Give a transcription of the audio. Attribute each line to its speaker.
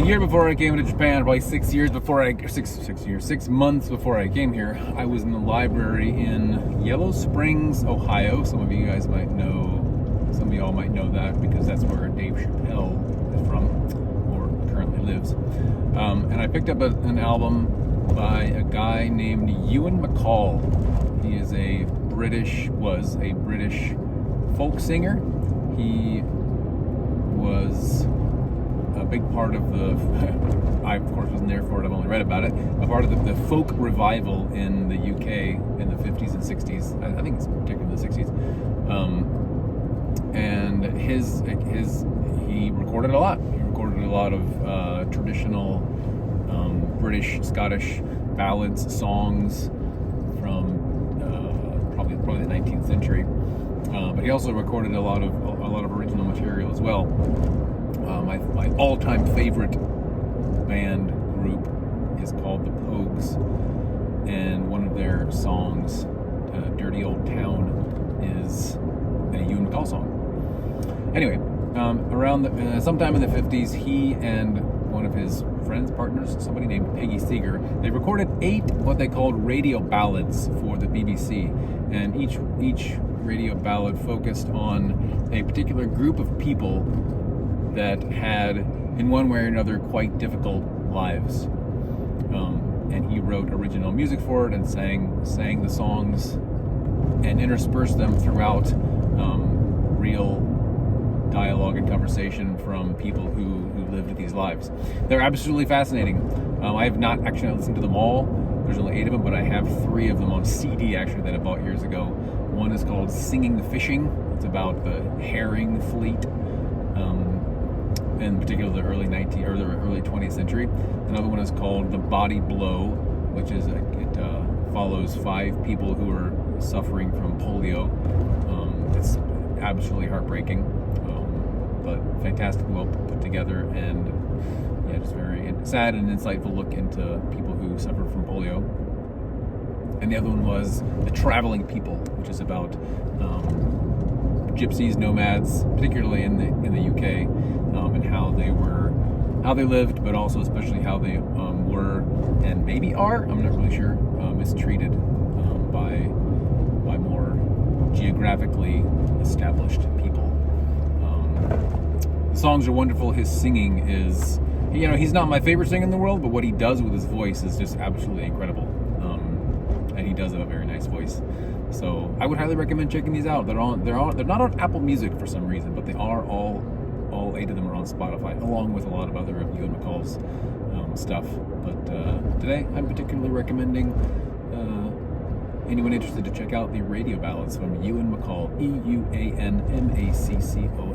Speaker 1: year before I came to Japan, probably 6 months before I came here, I was in the library in Yellow Springs, Ohio. Some of you guys might know, some of y'all might know that because that's where Dave Chappelle is from, or currently lives. And I picked up an album by a guy named Ewan MacColl. He is was a British folk singer. He was a big part of I of course wasn't there for it, I've only read about it, a part of the folk revival in the UK in the 50s and 60s, I think it's particularly the 60s, and he recorded a lot. He recorded a lot of traditional British, Scottish ballads, songs from probably the 19th century, but he also recorded a lot of original material as well. My all-time favorite band group is called the Pogues, and one of their songs, Dirty Old Town, is a Ewan MacColl song. Anyway, around sometime in the 50s, he and one of his friends, partners, somebody named Peggy Seeger, they recorded 8 what they called radio ballads for the BBC, and each radio ballad focused on a particular group of people that had, in one way or another, quite difficult lives. And he wrote original music for it and sang the songs and interspersed them throughout real dialogue and conversation from people who lived these lives. They're absolutely fascinating. I have not actually listened to them all. There's only 8 of them, but I have 3 of them on CD actually that I bought years ago. One is called Singing the Fishing. It's about the herring fleet, in particular the early 20th century. Another one is called The Body Blow, which is it follows 5 people who are suffering from polio. It's absolutely heartbreaking, but fantastic, well put together, and yeah, just very sad and insightful look into people who suffer from polio. And the other one was The Traveling People, which is about gypsies, nomads, particularly in the UK, and how they lived, but also especially how they were and maybe are, I'm not really sure, mistreated by more geographically established people. The songs are wonderful. His singing is, he's not my favorite singer in the world, but what he does with his voice is just absolutely incredible. And he does have a very nice voice. So I would highly recommend checking these out. They're not on Apple Music for some reason, but they are all 8 of them are on Spotify, along with a lot of other of Ewan MacColl's stuff. But today I'm particularly recommending anyone interested to check out the radio ballads from Ewan MacColl, EUANMACCOL.